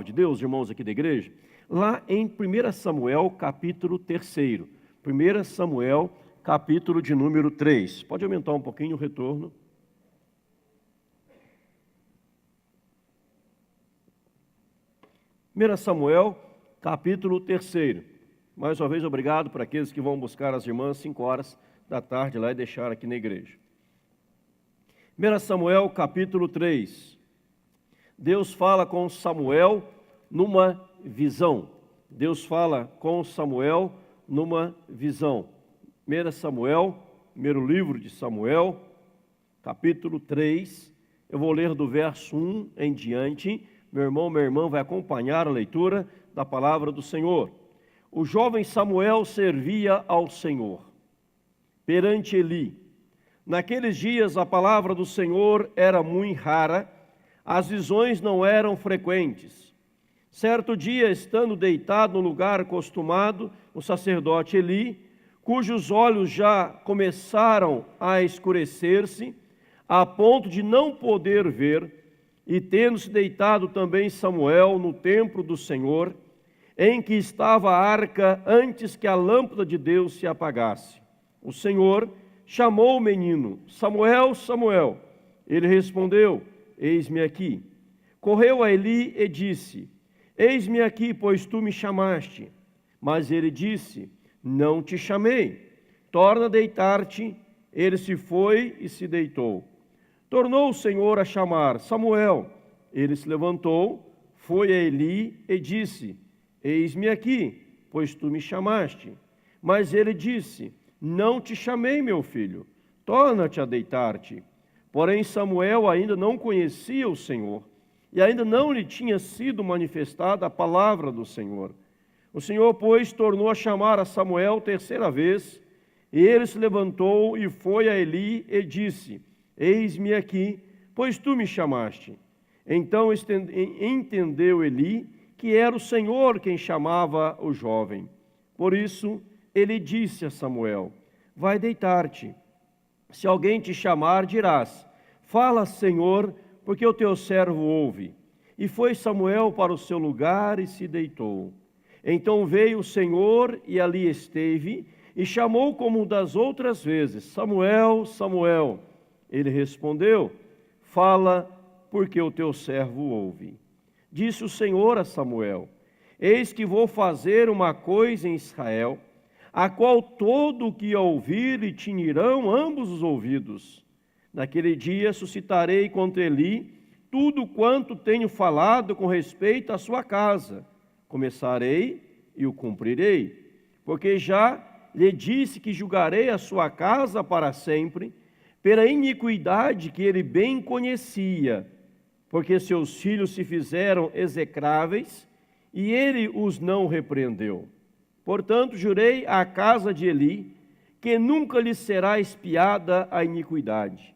de Deus, irmãos aqui da igreja? Lá em 1 Samuel, capítulo 3. 1 Samuel, capítulo de número 3. Pode aumentar um pouquinho o retorno. Samuel, capítulo 3. Mais uma vez, obrigado para aqueles que vão buscar as irmãs 5 horas da tarde lá e deixar aqui na igreja. 1 Samuel, capítulo 3. Deus fala com Samuel numa visão. Deus fala com Samuel numa visão. 1 Samuel, primeiro livro de Samuel, capítulo 3. Eu vou ler do verso 1 em diante. Meu irmão, minha irmã vai acompanhar a leitura da palavra do Senhor. O jovem Samuel servia ao Senhor perante Eli. Naqueles dias a palavra do Senhor era muito rara, as visões não eram frequentes. Certo dia, estando deitado no lugar acostumado, o sacerdote Eli, cujos olhos já começaram a escurecer-se, a ponto de não poder ver, e tendo-se deitado também Samuel no templo do Senhor, em que estava a arca antes que a lâmpada de Deus se apagasse. O Senhor chamou o menino: Samuel, Samuel. Ele respondeu: eis-me aqui. Correu a Eli e disse: eis-me aqui, pois tu me chamaste. Mas ele disse: não te chamei. Torna a deitar-te. Ele se foi e se deitou. Tornou o Senhor a chamar: Samuel. Ele se levantou, foi a Eli e disse: eis-me aqui, pois tu me chamaste. Mas ele disse: não te chamei, meu filho, torna-te a deitar-te. Porém Samuel ainda não conhecia o Senhor, e ainda não lhe tinha sido manifestada a palavra do Senhor. O Senhor, pois, tornou a chamar a Samuel 3ª vez, e ele se levantou e foi a Eli e disse: eis-me aqui, pois tu me chamaste. Então entendeu Eli que era o Senhor quem chamava o jovem. Por isso, ele disse a Samuel: vai deitar-te. Se alguém te chamar, dirás: fala, Senhor, porque o teu servo ouve. E foi Samuel para o seu lugar e se deitou. Então veio o Senhor e ali esteve, e chamou como das outras vezes: Samuel, Samuel. Ele respondeu: fala, porque o teu servo ouve. Disse o Senhor a Samuel: eis que vou fazer uma coisa em Israel, a qual todo o que a ouvir lhe tinirão ambos os ouvidos. Naquele dia suscitarei contra Eli tudo quanto tenho falado com respeito à sua casa. Começarei e o cumprirei, porque já lhe disse que julgarei a sua casa para sempre, pela iniquidade que ele bem conhecia, porque seus filhos se fizeram execráveis, e ele os não repreendeu. Portanto, jurei à casa de Eli, que nunca lhe será expiada a iniquidade,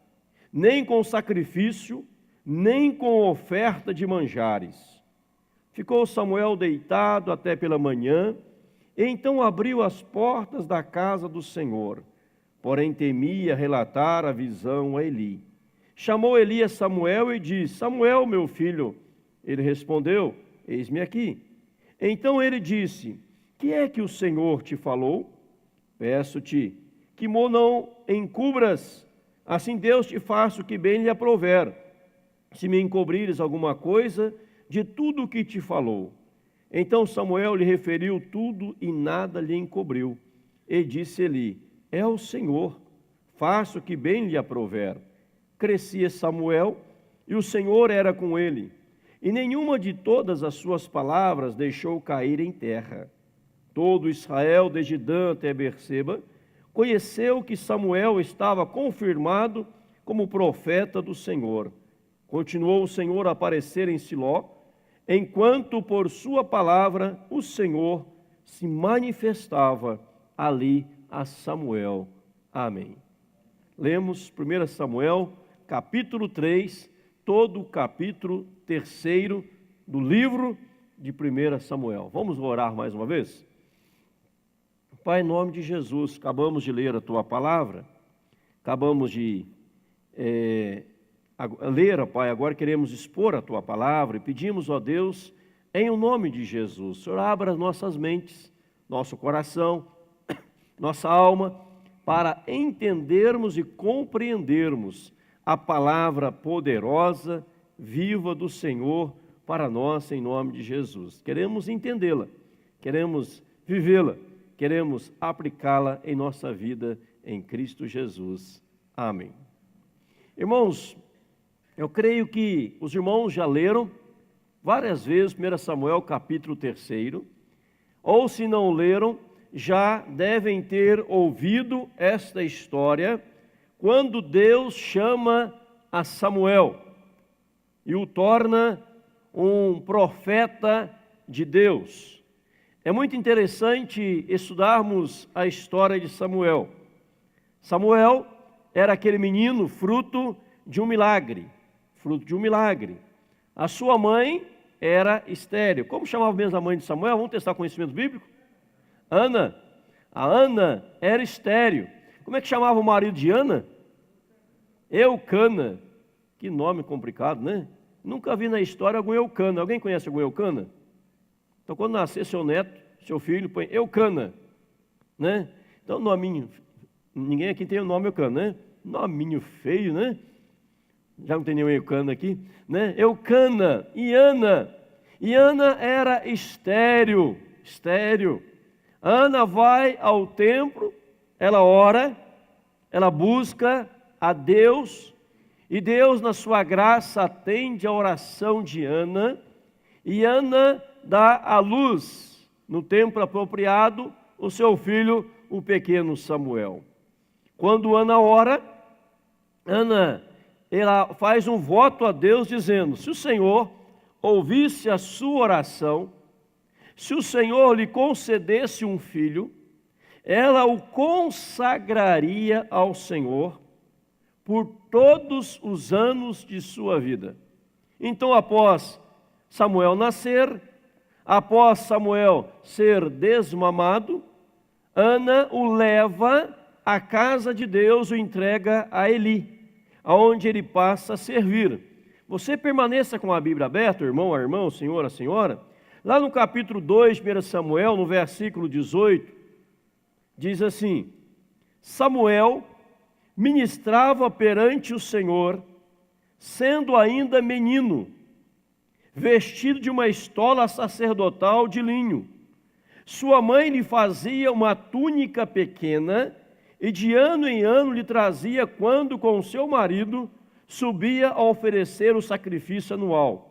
nem com sacrifício, nem com oferta de manjares. Ficou Samuel deitado até pela manhã, e então abriu as portas da casa do Senhor, porém temia relatar a visão a Eli. Chamou Eli a Samuel e disse: Samuel, meu filho. Ele respondeu: eis-me aqui. Então ele disse: que é que o Senhor te falou? Peço-te que não encubras, assim Deus te faça o que bem lhe aprouver, se me encobrires alguma coisa de tudo o que te falou. Então Samuel lhe referiu tudo e nada lhe encobriu. E disse Eli: é o Senhor, faça o que bem lhe aprouver. Crescia Samuel, e o Senhor era com ele, e nenhuma de todas as suas palavras deixou cair em terra. Todo Israel, desde Dan até Berseba, conheceu que Samuel estava confirmado como profeta do Senhor. Continuou o Senhor a aparecer em Siló, enquanto por sua palavra o Senhor se manifestava ali a Samuel. Amém. Lemos 1 Samuel, capítulo 3, todo o capítulo 3 do livro de 1 Samuel. Vamos orar mais uma vez? Pai, em nome de Jesus, acabamos de ler a Tua palavra, acabamos de ler, ó Pai, agora queremos expor a Tua palavra e pedimos, ó Deus, em o nome de Jesus. O Senhor abra nossas mentes, nosso coração, nossa alma, para entendermos e compreendermos a palavra poderosa, viva do Senhor para nós, em nome de Jesus. Queremos entendê-la, queremos vivê-la, queremos aplicá-la em nossa vida em Cristo Jesus. Amém. Irmãos, eu creio que os irmãos já leram várias vezes 1 Samuel capítulo 3, ou se não leram, já devem ter ouvido esta história, quando Deus chama a Samuel e o torna um profeta de Deus. É muito interessante estudarmos a história de Samuel. Samuel era aquele menino fruto de um milagre, A sua mãe era estéril. Como chamava mesmo a mãe de Samuel? Vamos testar conhecimento bíblico? Ana. A Ana era estéril. Como é que chamava o marido de Ana? Eucana. Que nome complicado, né? Nunca vi na história algum Eucana. Alguém conhece algum Eucana? Então, quando nascer seu neto, seu filho, põe Eucana, né? Então, nominho. Ninguém aqui tem o nome Eucana, né? Nominho feio, né? Já não tem nenhum Eucana aqui, né? Eucana e Ana. E Ana era estéril. Ana vai ao templo, ela ora, ela busca a Deus, e Deus, na sua graça, atende a oração de Ana, e Ana dá à luz, no tempo apropriado, o seu filho, o pequeno Samuel. Quando Ana ora, ela faz um voto a Deus dizendo: se o Senhor ouvisse a sua oração, se o Senhor lhe concedesse um filho, ela o consagraria ao Senhor por todos os anos de sua vida. Então, após Samuel nascer, após Samuel ser desmamado, Ana o leva à casa de Deus, o entrega a Eli, aonde ele passa a servir. Você permaneça com a Bíblia aberta, irmão, a irmã, o senhor, a senhora. Lá no capítulo 2, 1 Samuel, no versículo 18, diz assim: Samuel ministrava perante o Senhor, sendo ainda menino, vestido de uma estola sacerdotal de linho. Sua mãe lhe fazia uma túnica pequena, e de ano em ano lhe trazia quando com seu marido subia a oferecer o sacrifício anual.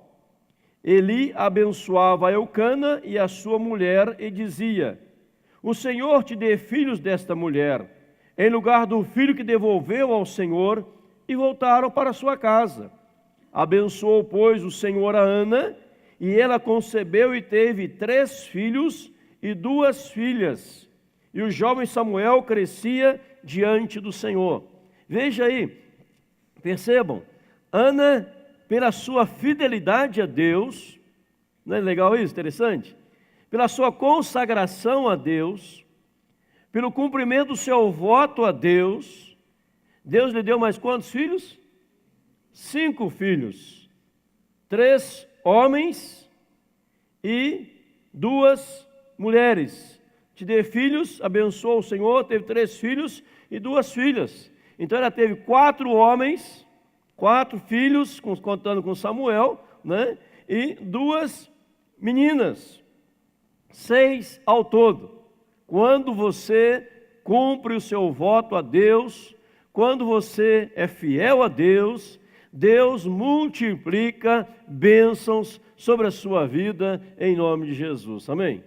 Eli abençoava a Eucana e a sua mulher e dizia: o Senhor te dê filhos desta mulher, em lugar do filho que devolveu ao Senhor, e voltaram para sua casa. Abençoou, pois, o Senhor a Ana, e ela concebeu e teve 3 filhos e 2 filhas. E o jovem Samuel crescia diante do Senhor. Veja aí, percebam, Ana, pela sua fidelidade a Deus, não é legal isso, interessante? Pela sua consagração a Deus, pelo cumprimento do seu voto a Deus, Deus lhe deu mais quantos filhos? 5 filhos, 3 homens e 2 mulheres. Te dê filhos, abençoou o Senhor, teve 3 filhos e 2 filhas. Então ela teve 4 homens, 4 filhos, contando com Samuel, né? E 2 meninas, 6 ao todo. Quando você cumpre o seu voto a Deus, quando você é fiel a Deus, Deus multiplica bênçãos sobre a sua vida em nome de Jesus. Amém?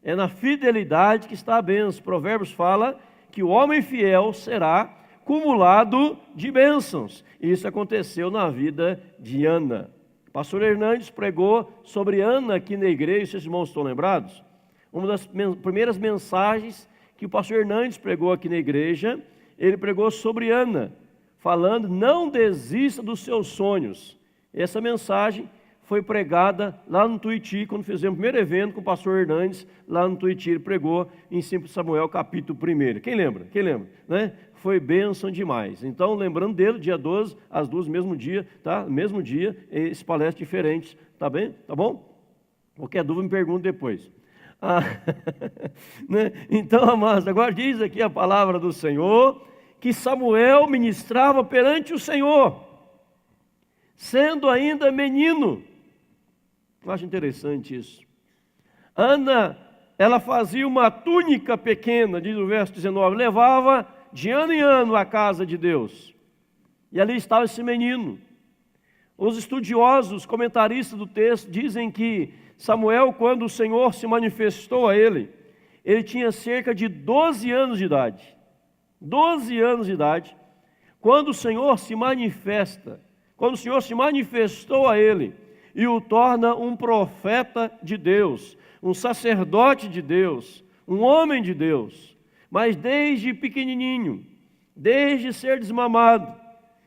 É na fidelidade que está a bênção. Provérbios fala que o homem fiel será cumulado de bênçãos. Isso aconteceu na vida de Ana. O pastor Hernandes pregou sobre Ana aqui na igreja, se os irmãos estão lembrados. Uma das primeiras mensagens que o pastor Hernandes pregou aqui na igreja, ele pregou sobre Ana, falando: não desista dos seus sonhos. Essa mensagem foi pregada lá no Tuiuti, quando fizemos o primeiro evento com o pastor Hernandes, lá no Tuiuti, ele pregou em 5 Samuel, capítulo 1. Quem lembra? Né? Foi bênção demais. Então, lembrando dele, dia 12, às 2, mesmo dia, tá? Mesmo dia, esse palestra diferente, tá bem? Tá bom? Qualquer dúvida me pergunte depois. Né? Então, amados, agora diz aqui a palavra do Senhor, que Samuel ministrava perante o Senhor, sendo ainda menino. Eu acho interessante isso. Ana, ela fazia uma túnica pequena, diz o verso 19, levava de ano em ano à casa de Deus. E ali estava esse menino. Os estudiosos, comentaristas do texto, dizem que Samuel, quando o Senhor se manifestou a ele tinha cerca de 12 anos de idade. 12 anos de idade, quando o Senhor se manifesta, quando o Senhor se manifestou a ele e o torna um profeta de Deus, um sacerdote de Deus, um homem de Deus. Mas desde pequenininho, desde ser desmamado,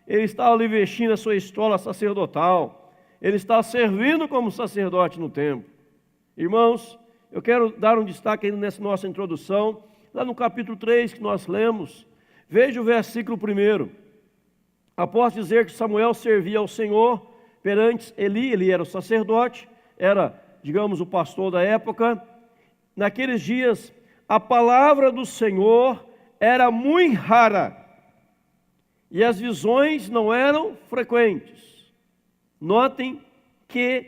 ele estava ali vestindo a sua estola sacerdotal, ele está servindo como sacerdote no templo. Irmãos, eu quero dar um destaque ainda nessa nossa introdução, lá no capítulo 3 que nós lemos, veja o versículo 1. Após dizer que Samuel servia ao Senhor perante Eli, ele era o sacerdote, era, digamos, o pastor da época. Naqueles dias, a palavra do Senhor era muito rara e as visões não eram frequentes. Notem que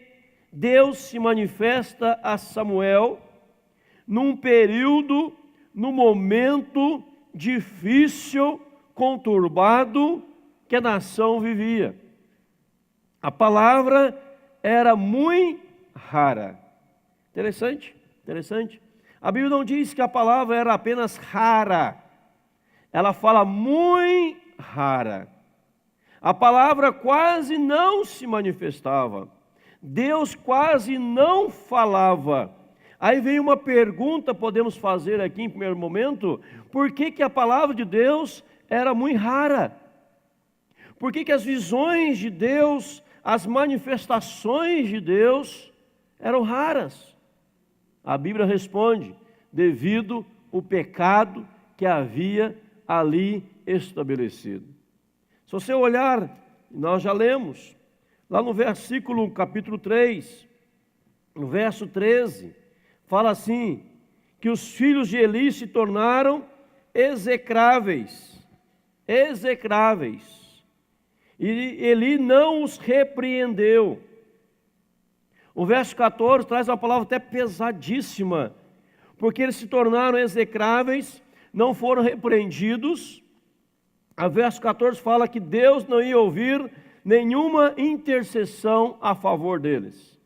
Deus se manifesta a Samuel num período, num momento difícil, conturbado que a nação vivia. A palavra era muito rara. Interessante, interessante. A Bíblia não diz que a palavra era apenas rara. Ela fala muito rara. A palavra quase não se manifestava. Deus quase não falava. Aí vem uma pergunta, podemos fazer aqui em primeiro momento, por que a palavra de Deus era muito rara? Por que as visões de Deus, as manifestações de Deus eram raras? A Bíblia responde, devido ao pecado que havia ali estabelecido. Se você olhar, nós já lemos, lá no versículo, capítulo 3, no verso 13, fala assim, que os filhos de Eli se tornaram execráveis, e Eli não os repreendeu. O verso 14 traz uma palavra até pesadíssima, porque eles se tornaram execráveis, não foram repreendidos. A verso 14 fala que Deus não ia ouvir nenhuma intercessão a favor deles.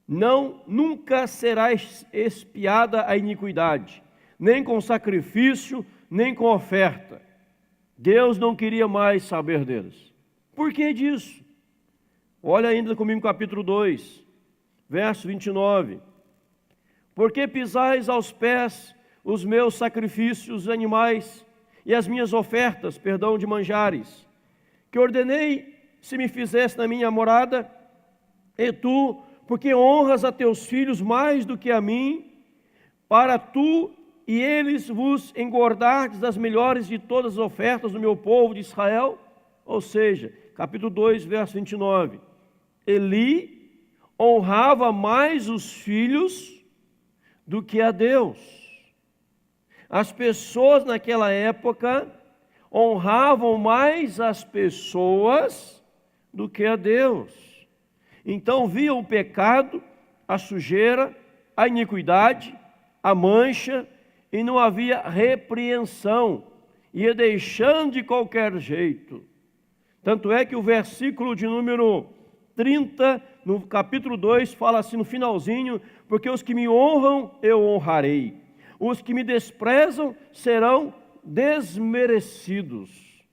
Nunca será expiada a iniquidade, nem com sacrifício, nem com oferta. Deus não queria mais saber deles. Por que disso? Olha ainda comigo no capítulo 2, verso 29. Porque pisais aos pés os meus sacrifícios animais e as minhas ofertas, de manjares, que ordenei se me fizesse na minha morada, e tu, porque honras a teus filhos mais do que a mim, para tu e eles vos engordardes das melhores de todas as ofertas do meu povo de Israel? Ou seja, capítulo 2, verso 29. Eli honrava mais os filhos do que a Deus. As pessoas naquela época honravam mais as pessoas do que a Deus. Então viam o pecado, a sujeira, a iniquidade, a mancha, e não havia repreensão, ia deixando de qualquer jeito. Tanto é que o versículo de número 30, no capítulo 2, fala assim no finalzinho, porque os que me honram eu honrarei, os que me desprezam serão desmerecidos.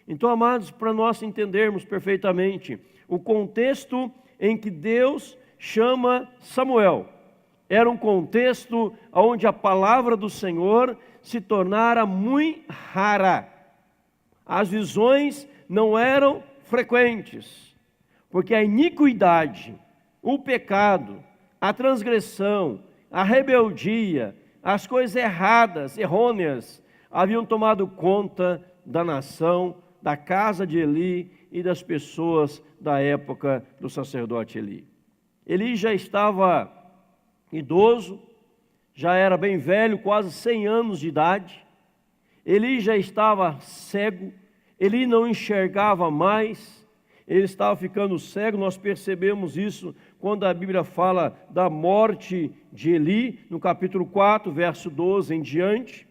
Então, amados, para nós entendermos perfeitamente o contexto em que Deus chama Samuel, era um contexto onde a palavra do Senhor se tornara muito rara. As visões não eram frequentes, porque a iniquidade, o pecado, a transgressão, a rebeldia, as coisas erradas, errôneas, haviam tomado conta da nação, da casa de Eli e das pessoas da época do sacerdote Eli. Eli já estava idoso, já era bem velho, quase 100 anos de idade. Eli já estava cego, Eli não enxergava mais, ele estava ficando cego. Nós percebemos isso quando a Bíblia fala da morte de Eli, no capítulo 4, verso 12 em diante,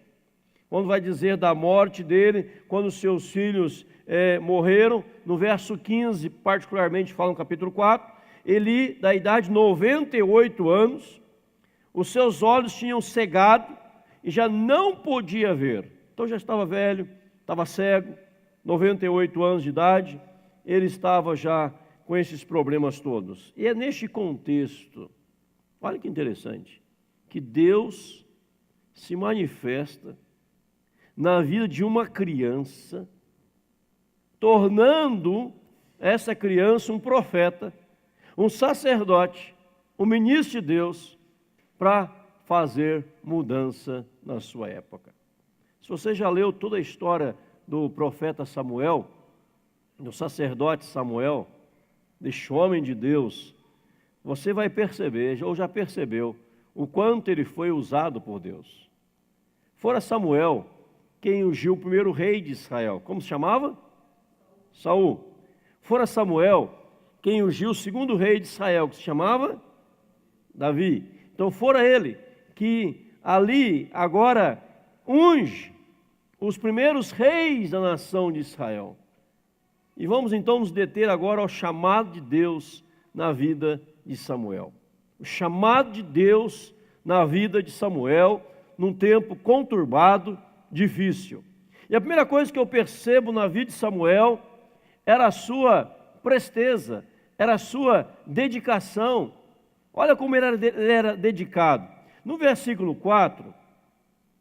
quando vai dizer da morte dele, quando seus filhos morreram. No verso 15, particularmente, fala no capítulo 4, Eli, da idade de 98 anos, os seus olhos tinham cegado e já não podia ver. Então já estava velho, estava cego, 98 anos de idade, ele estava já com esses problemas todos. E é neste contexto, olha que interessante, que Deus se manifesta na vida de uma criança, tornando essa criança um profeta, um sacerdote, um ministro de Deus, para fazer mudança na sua época. Se você já leu toda a história do profeta Samuel, do sacerdote Samuel, deste homem de Deus, você vai perceber, ou já percebeu, o quanto ele foi usado por Deus. Fora Samuel quem ungiu o primeiro rei de Israel. Como se chamava? Saul. Fora Samuel quem ungiu o segundo rei de Israel, que se chamava Davi. Então fora ele que ali agora unge os primeiros reis da nação de Israel. E vamos então nos deter agora ao chamado de Deus na vida de Samuel. O chamado de Deus na vida de Samuel num tempo conturbado, difícil. E a primeira coisa que eu percebo na vida de Samuel era a sua presteza, era a sua dedicação. Olha como ele era dedicado. No versículo 4,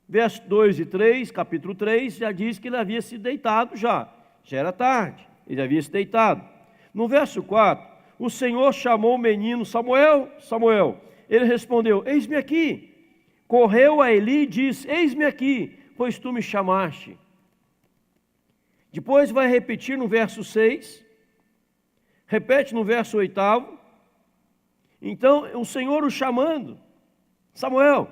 verso 2 e 3, capítulo 3, já diz que ele havia se deitado já era tarde, ele havia se deitado. No verso 4, o Senhor chamou o menino Samuel, Samuel. Ele respondeu, eis-me aqui. Correu a Eli e disse, eis-me aqui, pois tu me chamaste. Depois vai repetir no verso 6, repete no verso 8. Então o Senhor o chamando, Samuel.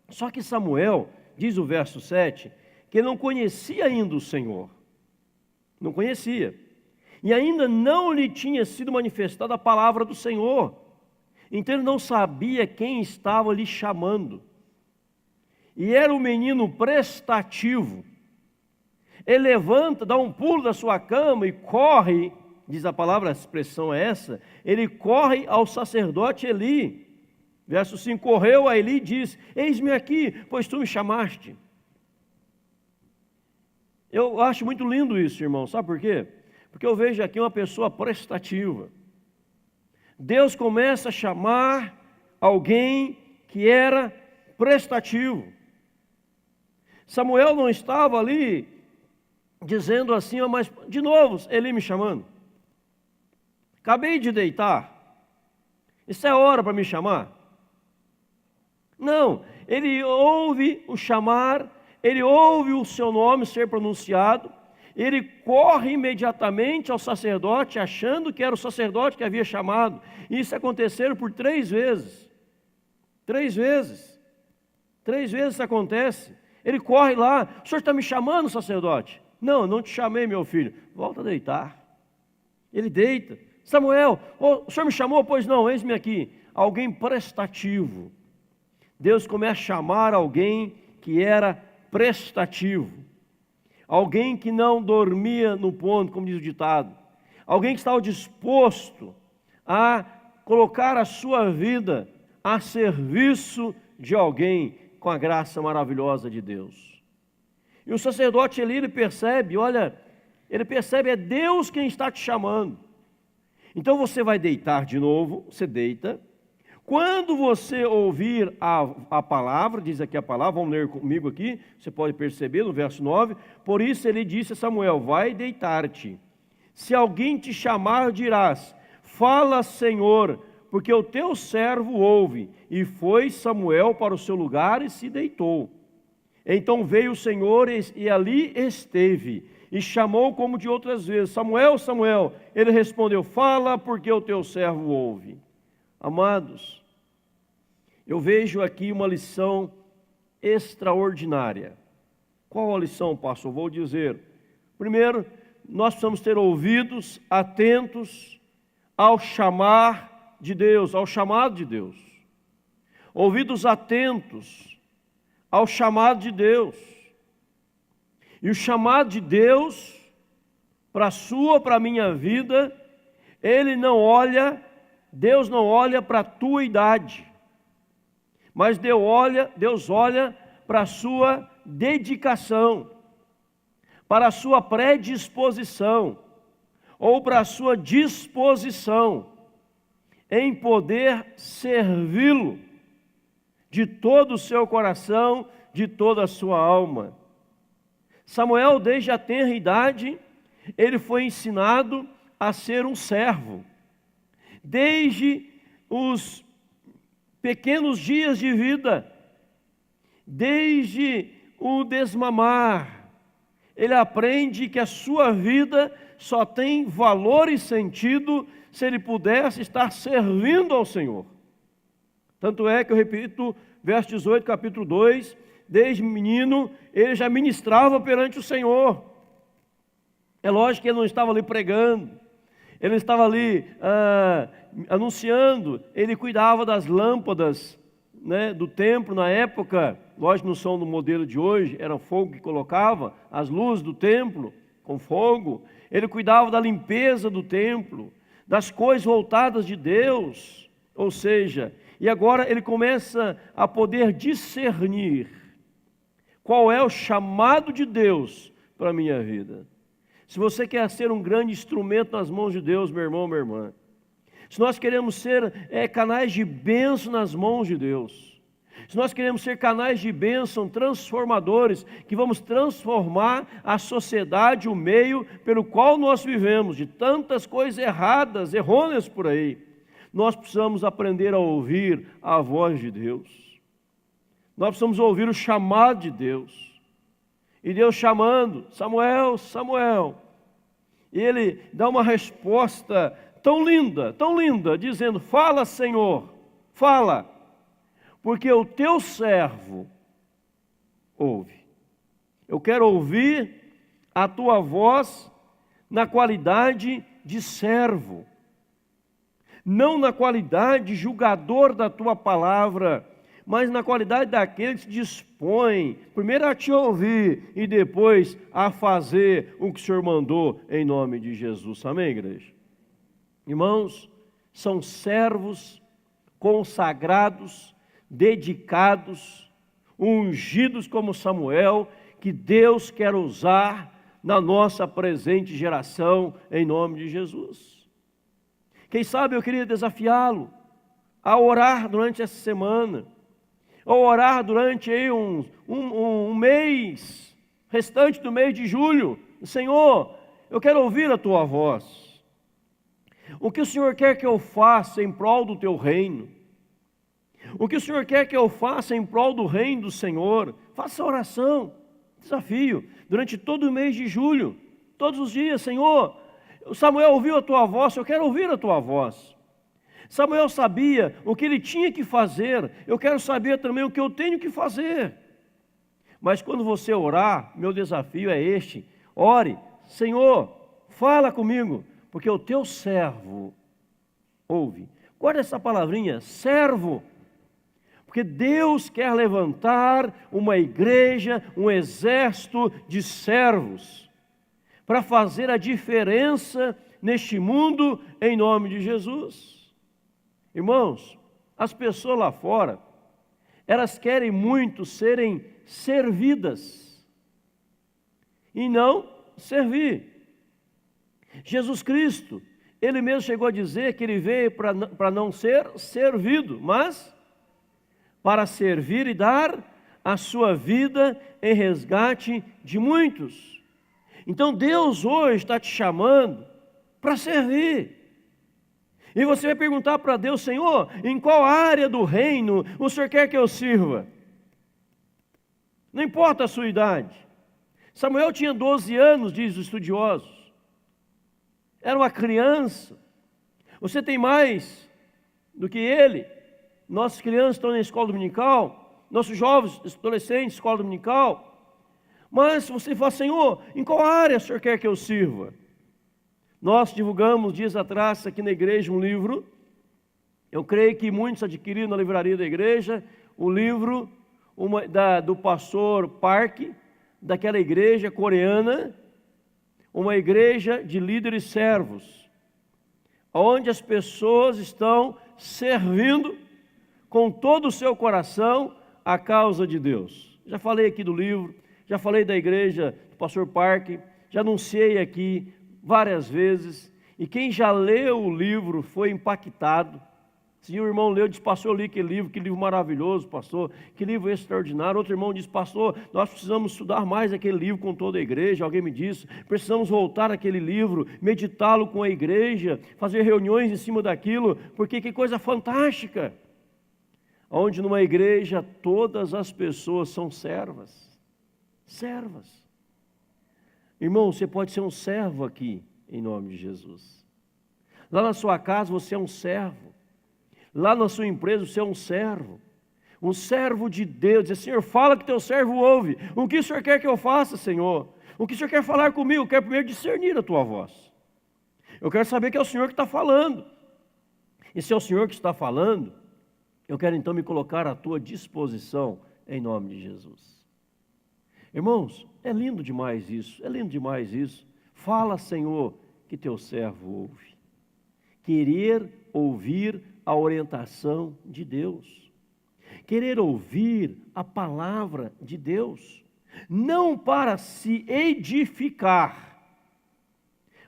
Só que Samuel, diz o verso 7, que não conhecia ainda o Senhor. Não conhecia. E ainda não lhe tinha sido manifestada a palavra do Senhor. Então ele não sabia quem estava lhe chamando. E era um menino prestativo. Ele levanta, dá um pulo da sua cama e corre, diz a palavra, a expressão é essa, ele corre ao sacerdote Eli. Verso 5, correu a Eli e disse, eis-me aqui, pois tu me chamaste. Eu acho muito lindo isso, irmão, sabe por quê? Porque eu vejo aqui uma pessoa prestativa. Deus começa a chamar alguém que era prestativo. Samuel não estava ali dizendo assim, mas de novo, Eli me chamando. Acabei de deitar. Isso é hora para me chamar? Não, ele ouve o chamar, ele ouve o seu nome ser pronunciado, ele corre imediatamente ao sacerdote, achando que era o sacerdote que havia chamado. Isso aconteceu por 3 vezes. 3 vezes. 3 vezes isso acontece. Ele corre lá, o senhor está me chamando, sacerdote? Não, não te chamei, meu filho. Volta a deitar. Ele deita. Samuel, o senhor me chamou? Pois não, eis-me aqui. Alguém prestativo. Deus começa a chamar alguém que era prestativo. Alguém que não dormia no ponto, como diz o ditado. Alguém que estava disposto a colocar a sua vida a serviço de alguém com a graça maravilhosa de Deus. E o sacerdote Eli, ele percebe, olha, ele percebe, é Deus quem está te chamando. Então você vai deitar de novo, você deita. Quando você ouvir a palavra, diz aqui a palavra, vamos ler comigo aqui, você pode perceber no verso 9, por isso ele disse a Samuel, vai deitar-te. Se alguém te chamar, dirás, fala, Senhor, porque o teu servo ouve. E foi Samuel para o seu lugar e se deitou. Então veio o Senhor e ali esteve, e chamou como de outras vezes, Samuel, Samuel. Ele respondeu, fala, porque o teu servo ouve. Amados, eu vejo aqui uma lição extraordinária. Qual a lição, pastor? Vou dizer. Primeiro, nós precisamos ter ouvidos atentos ao chamar de Deus, ao chamado de Deus. Ouvidos atentos ao chamado de Deus. E o chamado de Deus para a sua, para a minha vida, Deus não olha para a tua idade, mas Deus olha para a sua dedicação, para a sua predisposição, ou para a sua disposição em poder servi-lo de todo o seu coração, de toda a sua alma. Samuel, desde a tenra idade, ele foi ensinado a ser um servo. Desde os pequenos dias de vida, desde o desmamar, ele aprende que a sua vida só tem valor e sentido se ele pudesse estar servindo ao Senhor. Tanto é que eu repito, verso 18, capítulo 2, desde menino, ele já ministrava perante o Senhor. É lógico que ele não estava ali pregando, ele estava ali anunciando, ele cuidava das lâmpadas, né, do templo na época. Lógico, não são do modelo de hoje, era fogo que colocava, as luzes do templo com fogo. Ele cuidava da limpeza do templo, das coisas voltadas de Deus, ou seja, e agora ele começa a poder discernir qual é o chamado de Deus para a minha vida. Se você quer ser um grande instrumento nas mãos de Deus, meu irmão, minha irmã, se nós queremos ser canais de bênção nas mãos de Deus, se nós queremos ser canais de bênção transformadores, que vamos transformar a sociedade, o meio pelo qual nós vivemos, de tantas coisas erradas, errôneas por aí, nós precisamos aprender a ouvir a voz de Deus. Nós precisamos ouvir o chamado de Deus. E Deus chamando, Samuel, Samuel. E ele dá uma resposta tão linda, dizendo: fala, Senhor, fala, porque o teu servo ouve. Eu quero ouvir a tua voz na qualidade de servo, não na qualidade de julgador da tua palavra, mas na qualidade daquele que se dispõe, primeiro a te ouvir e depois a fazer o que o Senhor mandou, em nome de Jesus. Amém, igreja? Irmãos, são servos consagrados, dedicados, ungidos como Samuel, que Deus quer usar na nossa presente geração, em nome de Jesus. Quem sabe eu queria desafiá-lo a orar durante essa semana, ou orar durante aí um mês, restante do mês de julho. Senhor, eu quero ouvir a tua voz. O que o Senhor quer que eu faça em prol do teu reino? O que o Senhor quer que eu faça em prol do reino do Senhor? Faça oração, desafio, durante todo o mês de julho, todos os dias. Senhor, Samuel ouviu a tua voz, eu quero ouvir a tua voz. Samuel sabia o que ele tinha que fazer, eu quero saber também o que eu tenho que fazer. Mas quando você orar, meu desafio é este: ore, Senhor, fala comigo, porque o teu servo ouve. Guarda essa palavrinha, servo, porque Deus quer levantar uma igreja, um exército de servos, para fazer a diferença neste mundo, em nome de Jesus. Irmãos, as pessoas lá fora, elas querem muito serem servidas e não servir. Jesus Cristo, Ele mesmo chegou a dizer que Ele veio para não ser servido, mas para servir e dar a sua vida em resgate de muitos. Então Deus hoje está te chamando para servir. E você vai perguntar para Deus: Senhor, em qual área do reino o Senhor quer que eu sirva? Não importa a sua idade. Samuel tinha 12 anos, diz os estudiosos. Era uma criança. Você tem mais do que ele. Nossas crianças estão na escola dominical, nossos jovens, adolescentes, escola dominical. Mas se você fala, Senhor, em qual área o Senhor quer que eu sirva? Nós divulgamos dias atrás aqui na igreja um livro. Eu creio que muitos adquiriram na livraria da igreja o livro do pastor Park, daquela igreja coreana, uma igreja de líderes servos, onde as pessoas estão servindo com todo o seu coração a causa de Deus. Já falei aqui do livro, já falei da igreja do pastor Park, já anunciei aqui várias vezes, e quem já leu o livro foi impactado. Se o irmão leu, disse, pastor, eu li que livro maravilhoso, pastor, que livro extraordinário. Outro irmão disse, pastor, nós precisamos estudar mais aquele livro com toda a igreja. Alguém me disse, precisamos voltar àquele livro, meditá-lo com a igreja, fazer reuniões em cima daquilo, porque que coisa fantástica. Onde numa igreja todas as pessoas são servas. Servas. Irmão, você pode ser um servo aqui, em nome de Jesus. Lá na sua casa você é um servo. Lá na sua empresa você é um servo de Deus. Diz, Senhor, fala que teu servo ouve. O que o Senhor quer que eu faça, Senhor? O que o Senhor quer falar comigo? Eu quero primeiro discernir a tua voz. Eu quero saber que é o Senhor que está falando. E se é o Senhor que está falando, eu quero então me colocar à tua disposição, em nome de Jesus. Irmãos, é lindo demais isso, é lindo demais isso. Fala, Senhor, que teu servo ouve. Querer ouvir a orientação de Deus. Querer ouvir a palavra de Deus. Não para se edificar,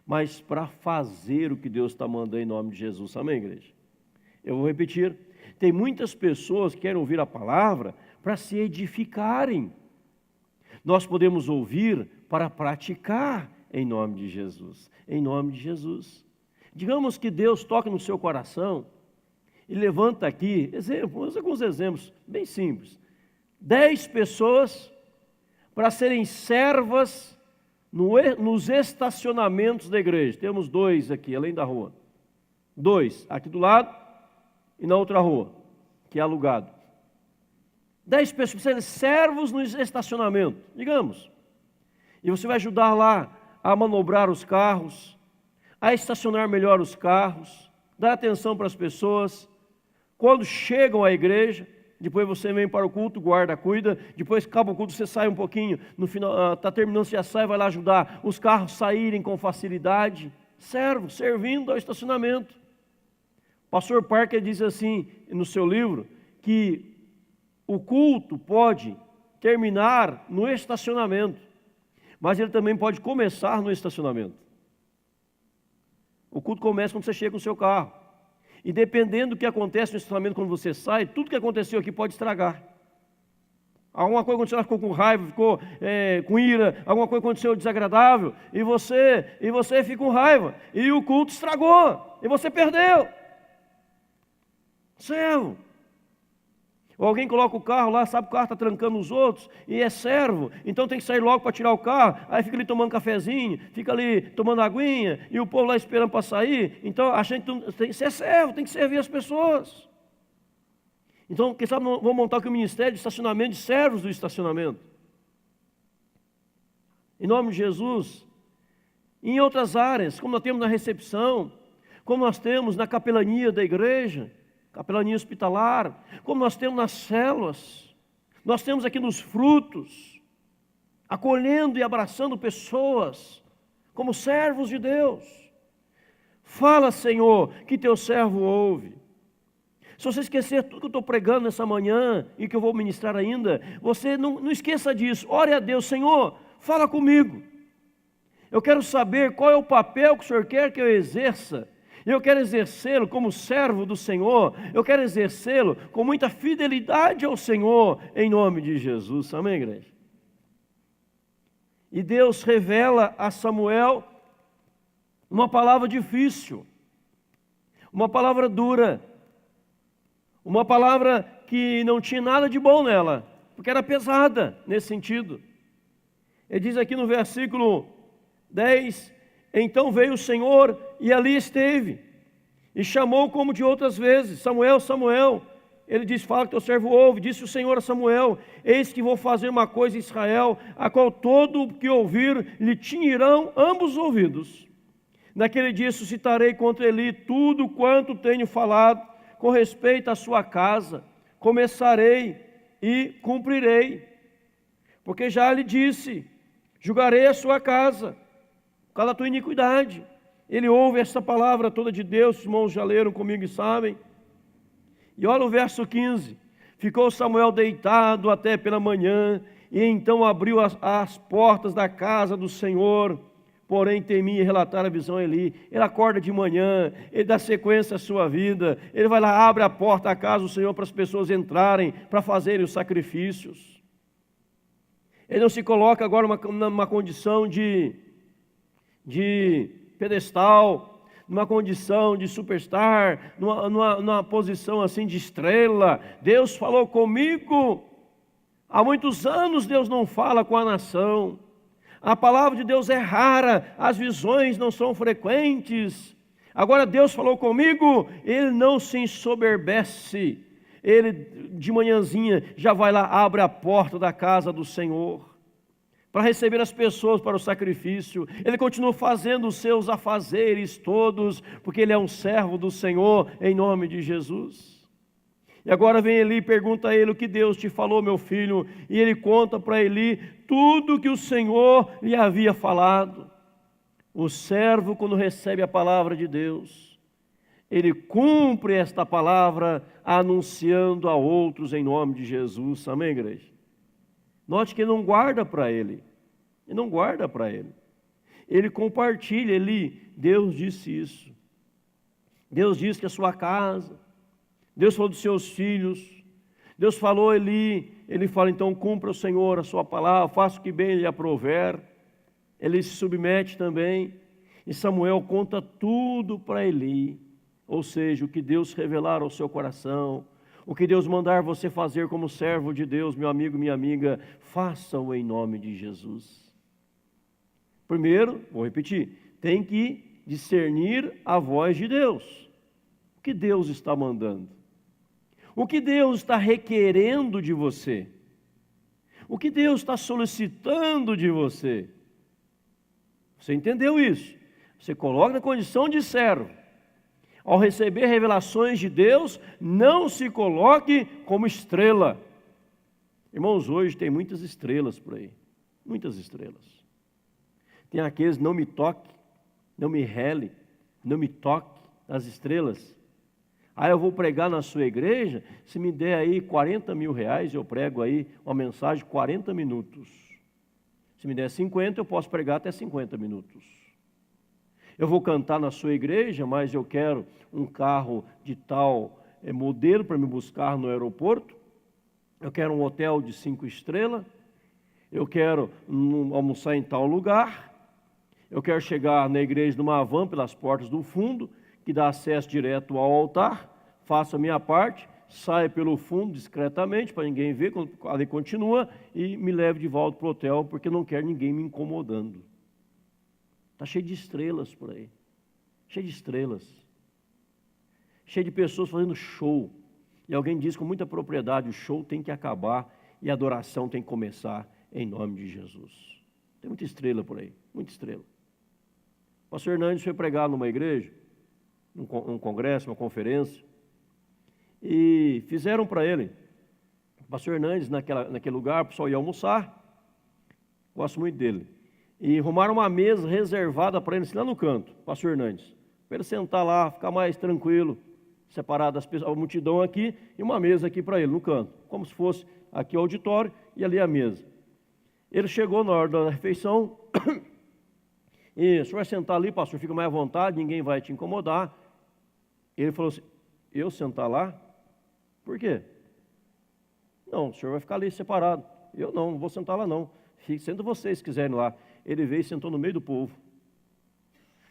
mas para fazer o que Deus está mandando em nome de Jesus. Amém, igreja? Eu vou repetir. Tem muitas pessoas que querem ouvir a palavra para se edificarem. Nós podemos ouvir para praticar em nome de Jesus. Em nome de Jesus. Digamos que Deus toque no seu coração e levanta aqui, alguns exemplos bem simples. 10 pessoas para serem servas nos estacionamentos da igreja. Temos 2 aqui, além da rua. 2, aqui do lado e na outra rua, que é alugado. 10 pessoas para serem servos no estacionamento, digamos. E você vai ajudar lá a manobrar os carros, a estacionar melhor os carros, dar atenção para as pessoas. Quando chegam à igreja, depois você vem para o culto, guarda, cuida, depois acaba o culto, você sai um pouquinho, no final, está terminando, você já sai, vai lá ajudar os carros saírem com facilidade. Servindo ao estacionamento. O pastor Parker diz assim, no seu livro, que o culto pode terminar no estacionamento, mas ele também pode começar no estacionamento. O culto começa quando você chega com o seu carro. E dependendo do que acontece no estacionamento quando você sai, tudo que aconteceu aqui pode estragar. Alguma coisa aconteceu, ela ficou com raiva, ficou com ira, alguma coisa aconteceu desagradável, e você fica com raiva, e o culto estragou, e você perdeu. Servo. Ou alguém coloca o carro lá, sabe que o carro está trancando os outros, e é servo, então tem que sair logo para tirar o carro, aí fica ali tomando cafezinho, fica ali tomando aguinha, e o povo lá esperando para sair, então achando que tem que ser servo, tem que servir as pessoas. Então, quem sabe vamos montar aqui o ministério de estacionamento, de servos do estacionamento. Em nome de Jesus. Em outras áreas, como nós temos na recepção, como nós temos na capelania da igreja, capelania hospitalar, como nós temos nas células, nós temos aqui nos frutos, acolhendo e abraçando pessoas, como servos de Deus. Fala, Senhor, que teu servo ouve. Se você esquecer tudo que eu estou pregando nessa manhã e que eu vou ministrar ainda, você não esqueça disso. Ore a Deus, Senhor, fala comigo. Eu quero saber qual é o papel que o Senhor quer que eu exerça. Eu quero exercê-lo como servo do Senhor. Eu quero exercê-lo com muita fidelidade ao Senhor, em nome de Jesus. Amém, igreja? E Deus revela a Samuel uma palavra difícil, uma palavra dura, uma palavra que não tinha nada de bom nela, porque era pesada nesse sentido. Ele diz aqui no versículo 10, então veio o Senhor e ali esteve, E chamou como de outras vezes: Samuel, Samuel. Ele disse: fala que teu servo ouve. Disse o Senhor a Samuel: eis que vou fazer uma coisa em Israel, a qual todo o que ouvir lhe tinirão ambos os ouvidos. Naquele dia suscitarei contra Eli tudo quanto tenho falado com respeito à sua casa. Começarei e cumprirei. Porque já lhe disse: julgarei a sua casa, por causa da tua iniquidade. Ele ouve essa palavra toda de Deus, os irmãos já leram comigo e sabem. E olha o verso 15: ficou Samuel deitado até pela manhã, e então abriu as portas da casa do Senhor, porém temia relatar a visão a Eli. Ele acorda de manhã, ele dá sequência à sua vida, ele vai lá, abre a porta da casa do Senhor para as pessoas entrarem, para fazerem os sacrifícios. Ele não se coloca agora numa condição de pedestal, numa condição de superstar, numa posição assim de estrela. Deus falou comigo. Há muitos anos Deus não fala com a nação. A palavra de Deus é rara, as visões não são frequentes. Agora Deus falou comigo, ele não se ensoberbece. Ele de manhãzinha já vai lá, abre a porta da casa do Senhor para receber as pessoas para o sacrifício. Ele continua fazendo os seus afazeres todos, porque ele é um servo do Senhor, em nome de Jesus. E agora vem Eli e pergunta a ele: o que Deus te falou, meu filho? E ele conta para Eli tudo que o Senhor lhe havia falado. O servo, quando recebe a palavra de Deus, ele cumpre esta palavra, anunciando a outros em nome de Jesus. Amém, igreja? Note que ele não guarda para ele. Ele não guarda para ele. Ele compartilha. Deus disse isso. Deus disse que a sua casa. Deus falou dos seus filhos. Deus falou, ele fala: então cumpra o Senhor a sua palavra, faça o que bem lhe aprouver. Ele se submete também. E Samuel conta tudo para Eli. Ou seja, o que Deus revelar ao seu coração, o que Deus mandar você fazer como servo de Deus, meu amigo, minha amiga, faça-o em nome de Jesus. Primeiro, vou repetir, tem que discernir a voz de Deus. O que Deus está mandando? O que Deus está requerendo de você? O que Deus está solicitando de você? Você entendeu isso? Você coloca na condição de servo. Ao receber revelações de Deus, não se coloque como estrela. Irmãos, hoje tem muitas estrelas por aí. Muitas estrelas. Tem aqueles: não me toque, não me rele, não me toque, as estrelas. Aí eu vou pregar na sua igreja, se me der aí 40 mil reais, eu prego aí uma mensagem de 40 minutos. Se me der 50, eu posso pregar até 50 minutos. Eu vou cantar na sua igreja, mas eu quero um carro de tal modelo para me buscar no aeroporto. Eu quero um hotel de 5 estrelas. Eu quero almoçar em tal lugar. Eu quero chegar na igreja numa van pelas portas do fundo, que dá acesso direto ao altar. Faço a minha parte, saio pelo fundo discretamente, para ninguém ver, ali continua, e me leve de volta para o hotel, porque não quero ninguém me incomodando. Está cheio de estrelas por aí, cheio de estrelas, cheio de pessoas fazendo show. E alguém diz com muita propriedade: o show tem que acabar e a adoração tem que começar em nome de Jesus. Tem muita estrela por aí, muita estrela. O pastor Hernandes foi pregar numa igreja, num congresso, uma conferência, e fizeram para ele. O pastor Hernandes, naquele lugar, o pessoal ia almoçar, gosto muito dele. E arrumaram uma mesa reservada para ele, assim, lá no canto, pastor Hernandes, para ele sentar lá, ficar mais tranquilo, separado a multidão aqui, e uma mesa aqui para ele, no canto, como se fosse aqui o auditório e ali a mesa. Ele chegou na hora da refeição, e o senhor vai sentar ali, pastor, fica mais à vontade, ninguém vai te incomodar. Ele falou assim: eu sentar lá? Por quê? Não, o senhor vai ficar ali separado. Eu não vou sentar lá não. Senta vocês se quiserem lá. Ele veio e sentou no meio do povo,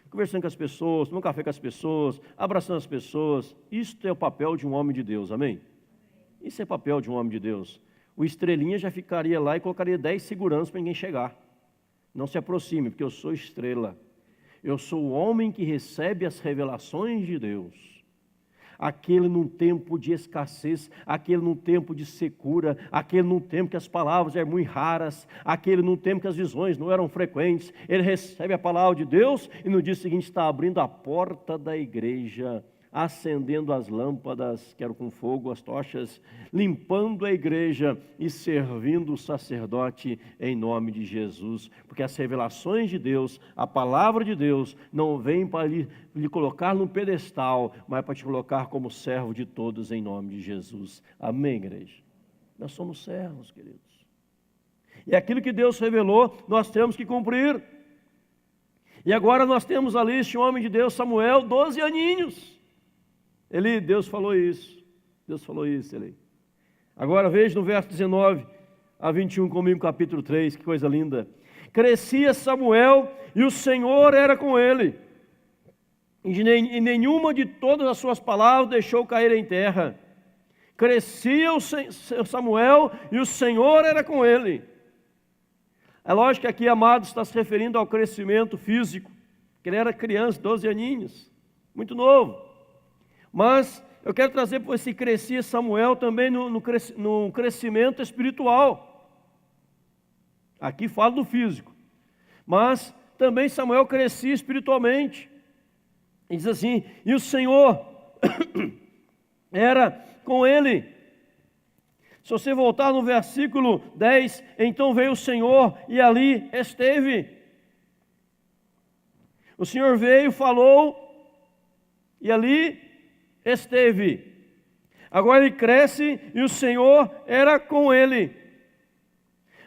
conversando com as pessoas, tomando café com as pessoas, abraçando as pessoas. Isto é o papel de um homem de Deus, amém? Isso é papel de um homem de Deus. O estrelinha já ficaria lá e colocaria 10 seguranças para ninguém chegar. Não se aproxime, porque eu sou estrela. Eu sou o homem que recebe as revelações de Deus. aquele num tempo de escassez, aquele num tempo de secura, aquele num tempo que as palavras eram muito raras, aquele num tempo que as visões não eram frequentes. Ele recebe a palavra de Deus e no dia seguinte está abrindo a porta da igreja, acendendo as lâmpadas, que eram com fogo, as tochas, limpando a igreja e servindo o sacerdote em nome de Jesus. Porque as revelações de Deus, a palavra de Deus, não vem para lhe colocar num pedestal, mas para te colocar como servo de todos em nome de Jesus. Amém, igreja? Nós somos servos, queridos. E aquilo que Deus revelou, nós temos que cumprir. E agora nós temos ali este homem de Deus, Samuel, 12 aninhos. Deus falou isso. Deus falou isso, Eli. Agora veja no verso 19 a 21 comigo, capítulo 3, que coisa linda. Crescia Samuel e o Senhor era com ele. E nenhuma de todas as suas palavras deixou cair em terra. Crescia o Samuel e o Senhor era com ele. É lógico que aqui, amado, está se referindo ao crescimento físico, que ele era criança, 12 aninhos, muito novo. Mas eu quero trazer para esse crescia Samuel também no crescimento espiritual. Aqui falo do físico. Mas também Samuel crescia espiritualmente. E diz assim, e o Senhor era com ele. Se você voltar no versículo 10, então veio o Senhor e ali esteve. O Senhor veio, falou e ali esteve. Agora ele cresce e o Senhor era com ele.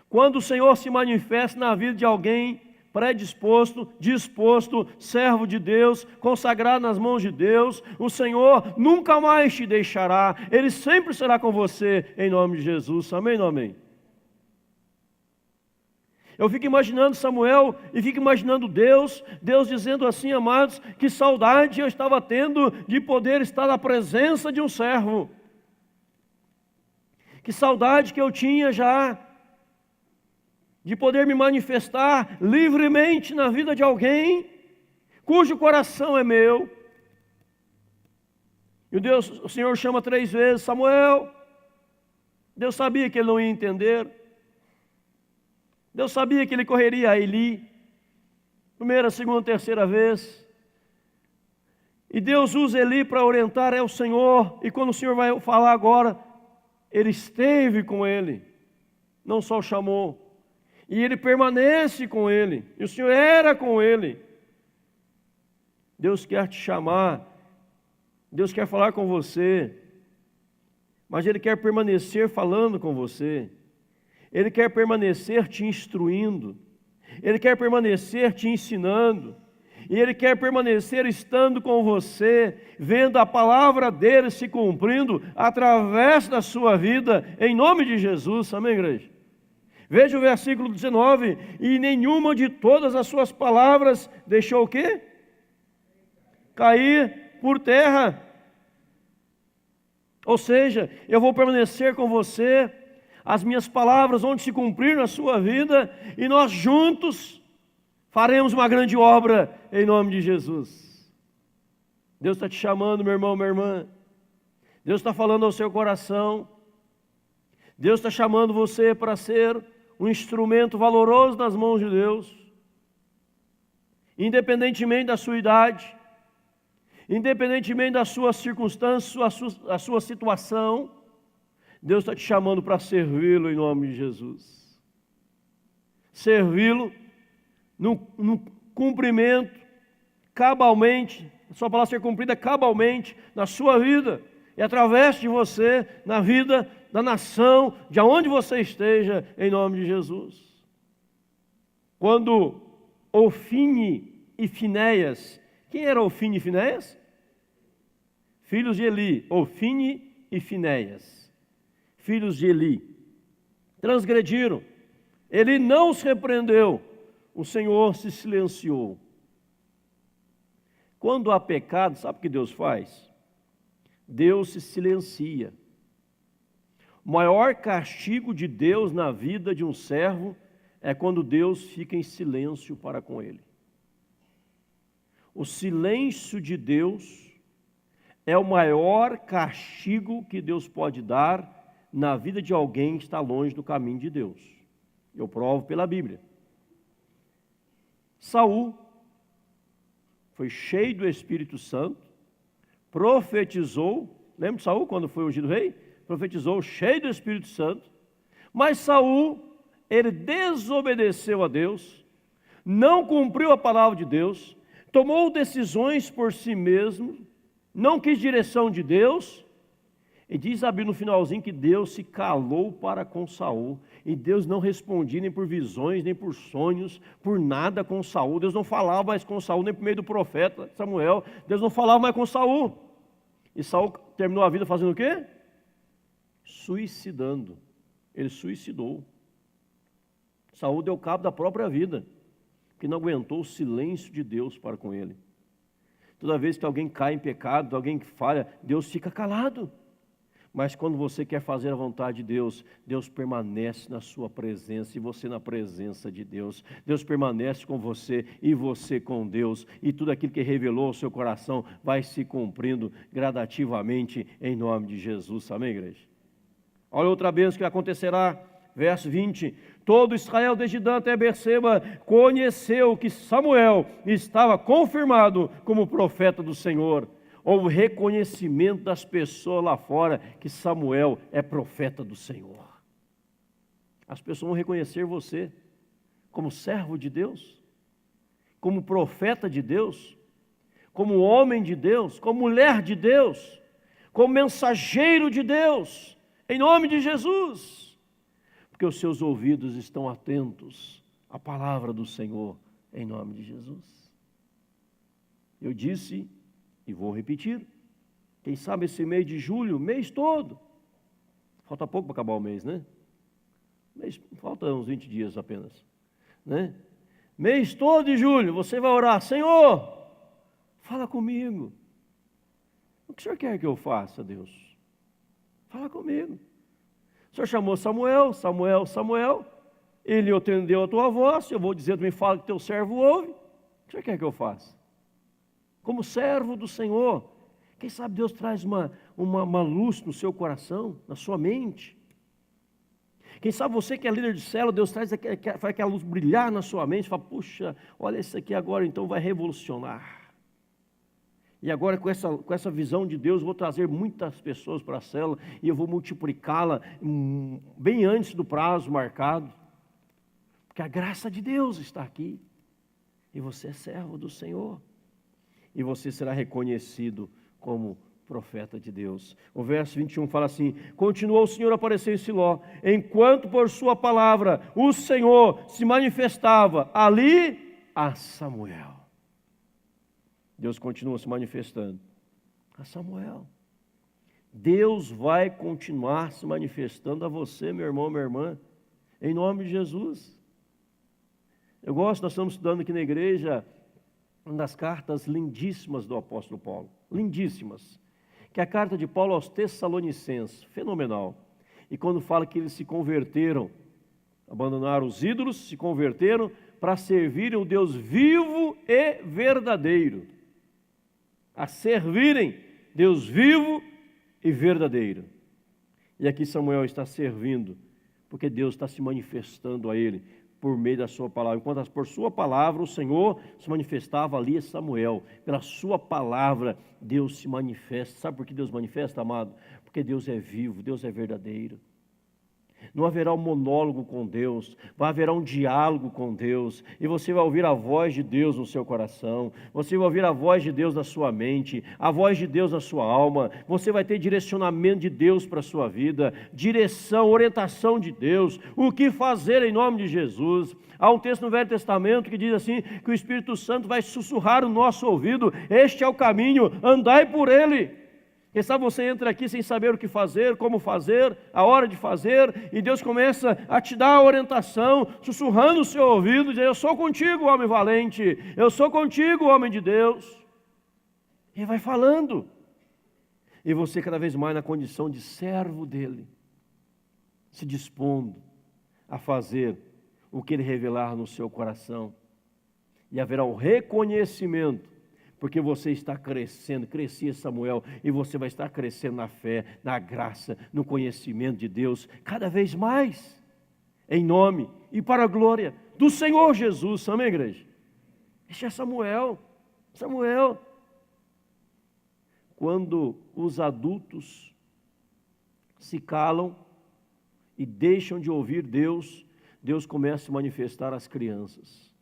Quando o Senhor se manifesta na vida de alguém predisposto, disposto, servo de Deus, consagrado nas mãos de Deus, o Senhor nunca mais te deixará. Ele sempre será com você, em nome de Jesus. Amém ou amém? Eu fico imaginando Samuel e fico imaginando Deus dizendo assim, amados, que saudade eu estava tendo de poder estar na presença de um servo. Que saudade que eu tinha já de poder me manifestar livremente na vida de alguém cujo coração é meu. E o Senhor chama 3 vezes Samuel. Deus sabia que ele não ia entender. Deus sabia que ele correria a Eli, primeira, segunda, terceira vez. E Deus usa Eli para orientar o Senhor. E quando o Senhor vai falar agora, ele esteve com ele, não só o chamou. E ele permanece com ele. E o Senhor era com ele. Deus quer te chamar. Deus quer falar com você. Mas Ele quer permanecer falando com você. Ele quer permanecer te instruindo. Ele quer permanecer te ensinando. E Ele quer permanecer estando com você, vendo a palavra dEle se cumprindo através da sua vida, em nome de Jesus. Amém, igreja? Veja o versículo 19. E nenhuma de todas as suas palavras deixou o quê? Cair por terra. Ou seja, eu vou permanecer com você, as minhas palavras vão se cumprir na sua vida, e nós juntos faremos uma grande obra em nome de Jesus. Deus está te chamando, meu irmão, minha irmã. Deus está falando ao seu coração. Deus está chamando você para ser um instrumento valoroso nas mãos de Deus. Independentemente da sua idade, independentemente da sua circunstância, a sua situação, Deus está te chamando para servi-lo em nome de Jesus. Servi-lo no cumprimento, cabalmente, a sua palavra ser cumprida cabalmente na sua vida e através de você, na vida da nação, de onde você esteja, em nome de Jesus. Quando Ofni e Finéias, quem era Ofni e Finéias? Filhos de Eli, Ofni e Finéias, filhos de Eli, transgrediram. Ele não os repreendeu, o Senhor se silenciou. Quando há pecado, sabe o que Deus faz? Deus se silencia. O maior castigo de Deus na vida de um servo é quando Deus fica em silêncio para com ele. O silêncio de Deus é o maior castigo que Deus pode dar na vida de alguém que está longe do caminho de Deus. Eu provo pela Bíblia. Saul foi cheio do Espírito Santo, profetizou. Lembra de Saul quando foi ungido rei? Profetizou, cheio do Espírito Santo. Mas Saul, ele desobedeceu a Deus, não cumpriu a palavra de Deus, tomou decisões por si mesmo, não quis direção de Deus. E diz a Bíblia no finalzinho que Deus se calou para com Saul. E Deus não respondia nem por visões, nem por sonhos, por nada com Saul. Deus não falava mais com Saul, nem por meio do profeta Samuel. Deus não falava mais com Saul. E Saul terminou a vida fazendo o quê? Suicidando. Ele suicidou. Saul deu cabo da própria vida, porque não aguentou o silêncio de Deus para com ele. Toda vez que alguém cai em pecado, alguém que falha, Deus fica calado. Mas quando você quer fazer a vontade de Deus, Deus permanece na sua presença e você na presença de Deus. Deus permanece com você e você com Deus. E tudo aquilo que revelou ao seu coração vai se cumprindo gradativamente em nome de Jesus. Amém, igreja? Olha outra bênção que acontecerá. Verso 20, todo Israel desde Dan até Berseba conheceu que Samuel estava confirmado como profeta do Senhor. Houve reconhecimento das pessoas lá fora que Samuel é profeta do Senhor. As pessoas vão reconhecer você como servo de Deus, como profeta de Deus, como homem de Deus, como mulher de Deus, como mensageiro de Deus, em nome de Jesus. Porque os seus ouvidos estão atentos à palavra do Senhor, em nome de Jesus. Eu disse, e vou repetir, quem sabe esse mês de julho, mês todo, falta pouco para acabar o mês, né? Falta uns 20 dias apenas, né? Mês todo de julho, você vai orar, Senhor, fala comigo. O que o Senhor quer que eu faça, Deus? Fala comigo. O Senhor chamou Samuel, Samuel, ele atendeu a tua voz, eu vou dizer, tu me fala que teu servo ouve. O que o Senhor quer que eu faça? Como servo do Senhor, quem sabe Deus traz uma luz no seu coração, na sua mente. Quem sabe você que é líder de célula, Deus faz aquela luz brilhar na sua mente, fala, puxa, olha isso aqui agora então vai revolucionar. E agora com essa visão de Deus, eu vou trazer muitas pessoas para a célula e eu vou multiplicá-la bem antes do prazo marcado. Porque a graça de Deus está aqui. E você é servo do Senhor. E você será reconhecido como profeta de Deus. O verso 21 fala assim, continuou o Senhor a aparecer em Siló, enquanto por sua palavra o Senhor se manifestava ali a Samuel. Deus continua se manifestando a Samuel. Deus vai continuar se manifestando a você, meu irmão, minha irmã, em nome de Jesus. Nós estamos estudando aqui na igreja uma das cartas lindíssimas do apóstolo Paulo, lindíssimas, que é a carta de Paulo aos Tessalonicenses, fenomenal. E quando fala que eles se converteram, abandonaram os ídolos, se converteram para servirem o Deus vivo e verdadeiro. A servirem Deus vivo e verdadeiro. E aqui Samuel está servindo, porque Deus está se manifestando a ele por meio da sua palavra. Enquanto por sua palavra o Senhor se manifestava ali a Samuel. Pela sua palavra Deus se manifesta. Sabe por que Deus manifesta, amado? Porque Deus é vivo, Deus é verdadeiro. Não haverá um monólogo com Deus, haverá um diálogo com Deus, e você vai ouvir a voz de Deus no seu coração, você vai ouvir a voz de Deus na sua mente, a voz de Deus na sua alma, você vai ter direcionamento de Deus para a sua vida, direção, orientação de Deus, o que fazer em nome de Jesus. Há um texto no Velho Testamento que diz assim, que o Espírito Santo vai sussurrar no nosso ouvido, este é o caminho, andai por ele. Quem sabe você entra aqui sem saber o que fazer, como fazer, a hora de fazer, e Deus começa a te dar a orientação, sussurrando no seu ouvido, dizendo, eu sou contigo, homem valente, eu sou contigo, homem de Deus. E vai falando. E você cada vez mais na condição de servo dele, se dispondo a fazer o que ele revelar no seu coração. E haverá um reconhecimento porque você está crescendo, crescia Samuel, e você vai estar crescendo na fé, na graça, no conhecimento de Deus, cada vez mais, em nome e para a glória do Senhor Jesus, amém, igreja? Este é Samuel. Quando os adultos se calam e deixam de ouvir Deus, Deus começa a se manifestar às crianças,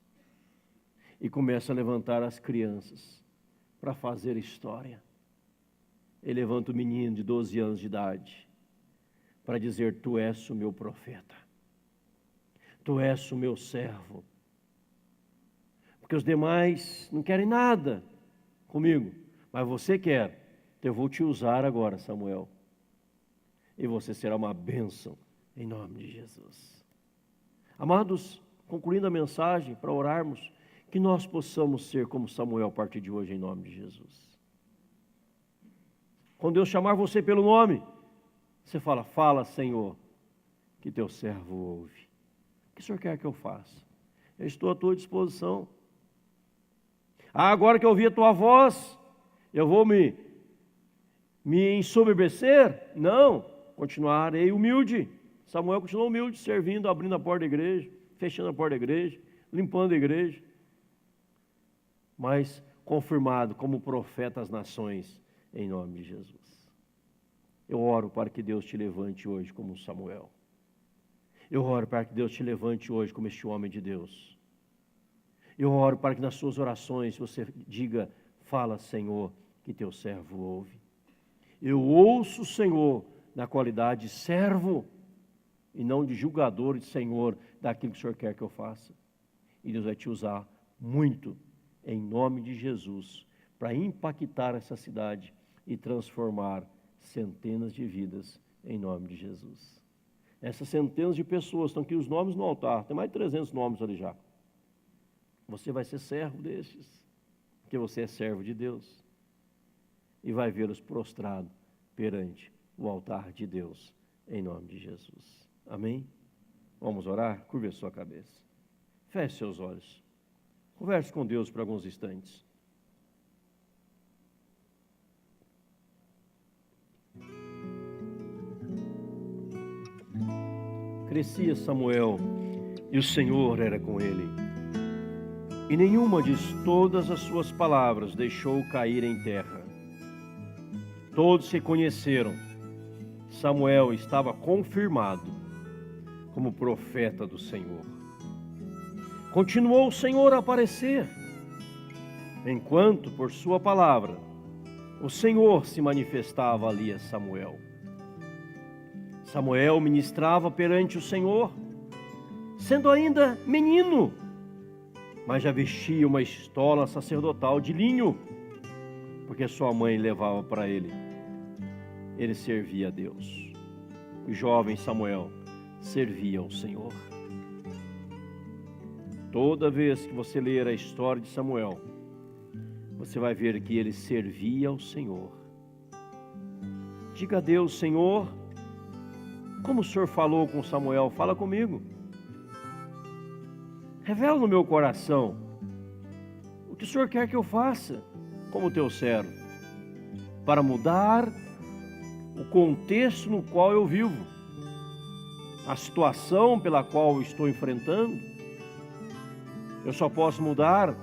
e começa a levantar as crianças para fazer história. Ele levanta o menino de 12 anos de idade para dizer: tu és o meu profeta, tu és o meu servo. Porque os demais não querem nada comigo, mas você quer, então eu vou te usar agora, Samuel, e você será uma bênção em nome de Jesus. Amados, concluindo a mensagem para orarmos, que nós possamos ser como Samuel a partir de hoje, em nome de Jesus. Quando Deus chamar você pelo nome, você fala: fala, Senhor, que teu servo ouve. O que o Senhor quer que eu faça? Eu estou à tua disposição. Agora que eu ouvi a tua voz, eu vou me ensoberbecer? Não, continuarei humilde. Samuel continuou humilde, servindo, abrindo a porta da igreja, fechando a porta da igreja, limpando a igreja, mas confirmado como profeta às nações, em nome de Jesus. Eu oro para que Deus te levante hoje como Samuel. Eu oro para que Deus te levante hoje como este homem de Deus. Eu oro para que nas suas orações você diga: fala, Senhor, que teu servo ouve. Eu ouço o Senhor na qualidade de servo e não de julgador, de Senhor, daquilo que o Senhor quer que eu faça. E Deus vai te usar muito, em nome de Jesus, para impactar essa cidade e transformar centenas de vidas, em nome de Jesus. Essas centenas de pessoas, estão aqui os nomes no altar, tem mais de 300 nomes ali já. Você vai ser servo destes, porque você é servo de Deus, e vai vê-los prostrado perante o altar de Deus, em nome de Jesus. Amém? Vamos orar? Curve a sua cabeça. Feche seus olhos. Converse com Deus por alguns instantes. Crescia Samuel, e o Senhor era com ele. E nenhuma de todas as suas palavras deixou cair em terra. Todos se conheceram. Samuel estava confirmado como profeta do Senhor. Continuou o Senhor a aparecer, enquanto, por sua palavra, o Senhor se manifestava ali a Samuel. Samuel ministrava perante o Senhor, sendo ainda menino, mas já vestia uma estola sacerdotal de linho, porque sua mãe levava para ele. Ele servia a Deus. O jovem Samuel servia ao Senhor. Toda vez que você ler a história de Samuel, você vai ver que ele servia ao Senhor. Diga a Deus: Senhor, como o Senhor falou com Samuel, fala comigo. Revela no meu coração o que o Senhor quer que eu faça como teu servo, para mudar o contexto no qual eu vivo, a situação pela qual eu estou enfrentando. Eu só posso mudar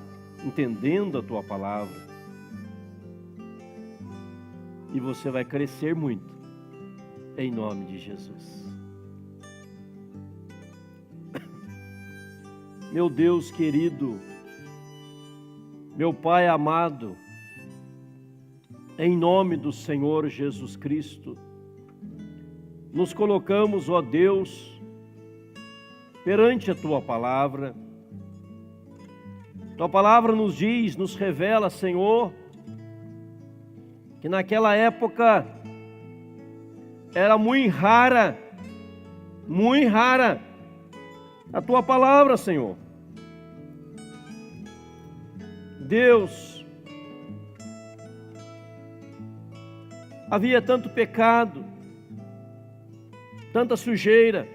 entendendo a tua palavra. E você vai crescer muito, em nome de Jesus. Meu Deus querido, meu Pai amado, em nome do Senhor Jesus Cristo, nos colocamos, ó Deus, perante a tua palavra. Tua palavra nos diz, nos revela, Senhor, que naquela época era muito rara a tua palavra, Senhor. Deus, havia tanto pecado, tanta sujeira,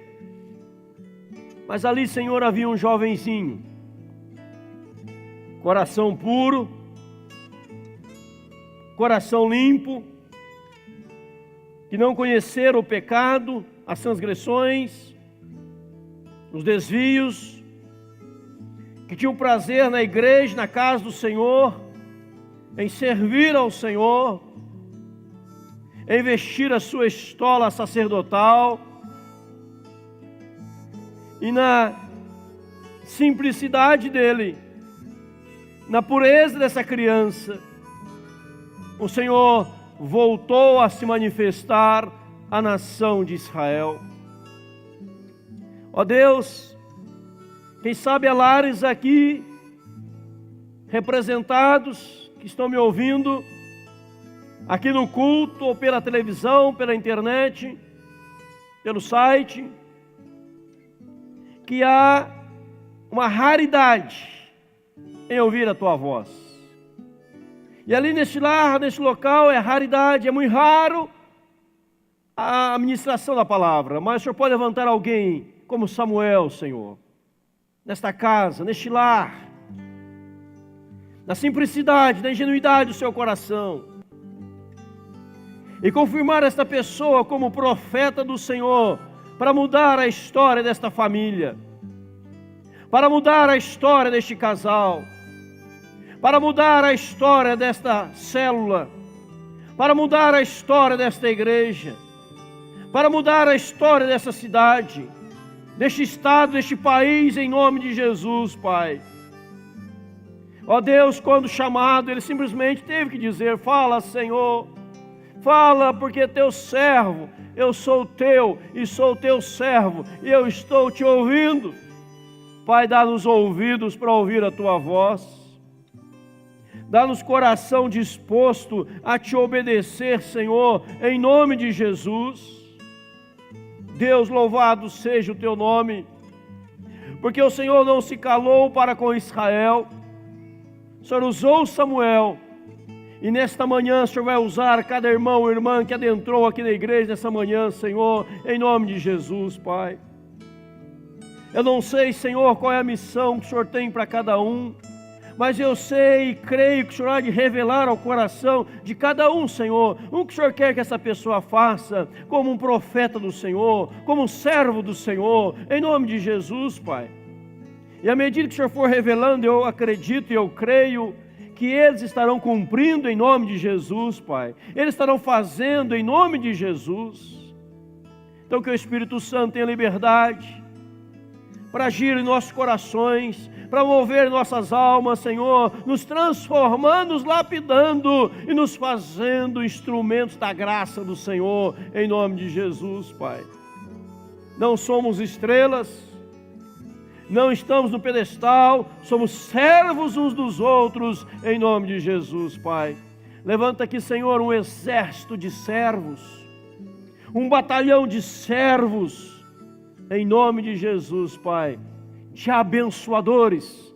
mas ali, Senhor, havia um jovenzinho, coração puro, coração limpo, que não conheceram o pecado, as transgressões, os desvios, que tinham prazer na igreja, na casa do Senhor, em servir ao Senhor, em vestir a sua estola sacerdotal, e na simplicidade dele, na pureza dessa criança, o Senhor voltou a se manifestar à nação de Israel. Ó Deus, quem sabe há lares aqui representados que estão me ouvindo, aqui no culto, ou pela televisão, pela internet, pelo site, que há uma raridade em ouvir a tua voz. E ali neste lar, neste local, é raridade, é muito raro a ministração da palavra. Mas o Senhor pode levantar alguém como Samuel, Senhor, nesta casa, neste lar, na simplicidade, na ingenuidade do seu coração, e confirmar esta pessoa como profeta do Senhor, para mudar a história desta família, para mudar a história deste casal, para mudar a história desta célula, para mudar a história desta igreja, para mudar a história dessa cidade, deste estado, deste país, em nome de Jesus, Pai. Ó Deus, quando chamado, ele simplesmente teve que dizer: fala, Senhor, fala, porque teu servo, eu sou teu e sou teu servo, e eu estou te ouvindo. Pai, dá-nos ouvidos para ouvir a tua voz, dá-nos coração disposto a te obedecer, Senhor, em nome de Jesus. Deus, louvado seja o teu nome, porque o Senhor não se calou para com Israel, o Senhor usou Samuel, e nesta manhã o Senhor vai usar cada irmão e irmã que adentrou aqui na igreja nessa manhã, Senhor, em nome de Jesus, Pai. Eu não sei, Senhor, qual é a missão que o Senhor tem para cada um, mas eu sei e creio que o Senhor há de revelar ao coração de cada um, Senhor, o que o Senhor quer que essa pessoa faça, como um profeta do Senhor, como um servo do Senhor, em nome de Jesus, Pai. E à medida que o Senhor for revelando, eu acredito e eu creio que eles estarão cumprindo em nome de Jesus, Pai. Eles estarão fazendo em nome de Jesus. Então que o Espírito Santo tenha liberdade para agir em nossos corações, para mover nossas almas, Senhor, nos transformando, nos lapidando e nos fazendo instrumentos da graça do Senhor, em nome de Jesus, Pai. Não somos estrelas, não estamos no pedestal, somos servos uns dos outros, em nome de Jesus, Pai. Levanta aqui, Senhor, um exército de servos, um batalhão de servos, em nome de Jesus, Pai, de abençoadores,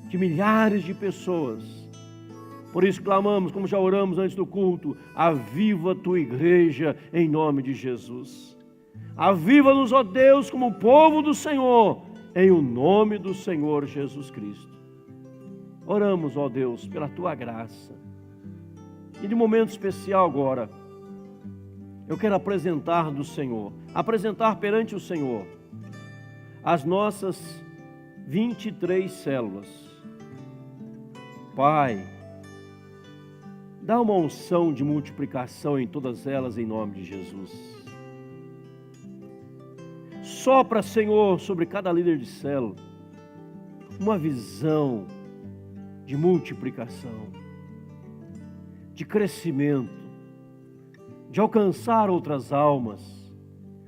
de milhares de pessoas. Por isso clamamos, como já oramos antes do culto: aviva a tua igreja, em nome de Jesus. Aviva-nos, ó Deus, como povo do Senhor, em o nome do Senhor Jesus Cristo. Oramos, ó Deus, pela tua graça. E de momento especial agora, eu quero apresentar perante o Senhor as nossas 23 células. Pai, dá uma unção de multiplicação em todas elas, em nome de Jesus. Sopra, Senhor, sobre cada líder de célula uma visão de multiplicação, de crescimento, de alcançar outras almas,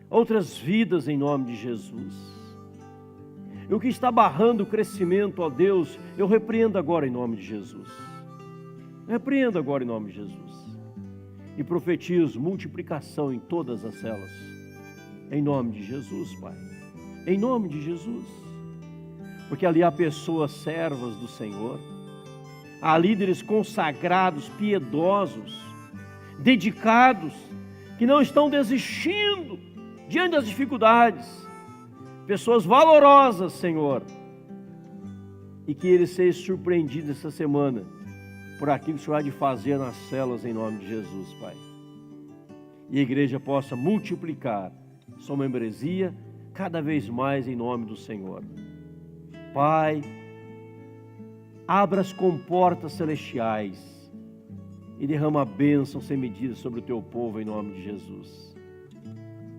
outras vidas, em nome de Jesus. E o que está barrando o crescimento, ó Deus, eu repreendo agora em nome de Jesus. Repreendo agora em nome de Jesus. E profetizo multiplicação em todas as células, em nome de Jesus, Pai. Em nome de Jesus. Porque ali há pessoas servas do Senhor, há líderes consagrados, piedosos, dedicados, que não estão desistindo diante das dificuldades, pessoas valorosas, Senhor, e que eles sejam surpreendidos essa semana por aquilo que o Senhor há de fazer nas células em nome de Jesus, Pai. E a igreja possa multiplicar sua membresia cada vez mais em nome do Senhor. Pai, abra as comportas celestiais e derrama a bênção sem medida sobre o teu povo em nome de Jesus.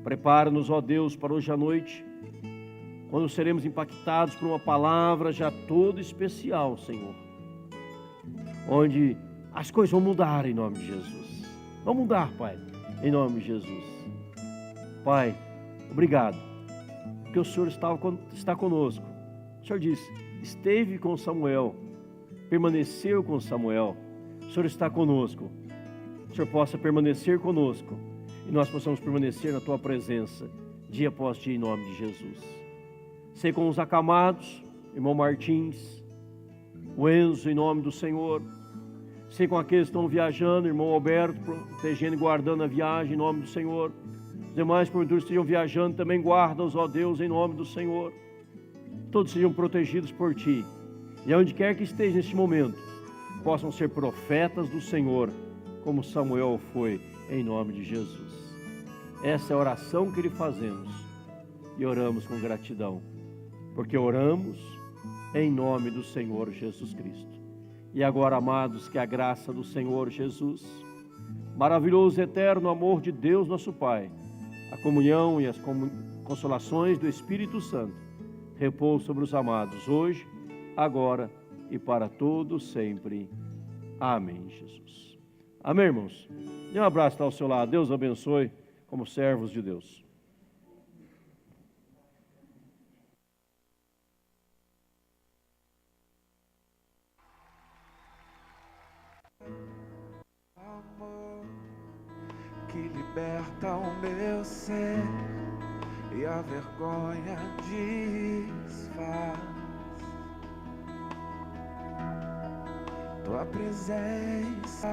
Prepara-nos, ó Deus, para hoje à noite, quando seremos impactados por uma palavra já toda especial, Senhor, onde as coisas vão mudar em nome de Jesus. Vão mudar, Pai, em nome de Jesus. Pai, obrigado, porque o Senhor está conosco. O Senhor disse, esteve com Samuel, permaneceu com Samuel. O Senhor está conosco. O Senhor possa permanecer conosco e nós possamos permanecer na Tua presença, dia após dia, em nome de Jesus. Sei com os acamados, irmão Martins, o Enzo, em nome do Senhor. Sei com aqueles que estão viajando, irmão Alberto, protegendo e guardando a viagem, em nome do Senhor. Os demais, porventura, estejam viajando, também guarda-os, ó Deus, em nome do Senhor. Todos sejam protegidos por Ti. E aonde quer que estejam neste momento, possam ser profetas do Senhor, como Samuel foi, em nome de Jesus. Essa é a oração que lhe fazemos e oramos com gratidão, porque oramos em nome do Senhor Jesus Cristo. E agora, amados, que a graça do Senhor Jesus, maravilhoso e eterno amor de Deus nosso Pai, a comunhão e as consolações do Espírito Santo, repouse sobre os amados hoje, agora e para todos sempre. Amém, Jesus. Amém, irmãos? Dê um abraço ao seu lado. Deus abençoe como servos de Deus. Amor que liberta o meu ser e a vergonha desfaz. Tua presença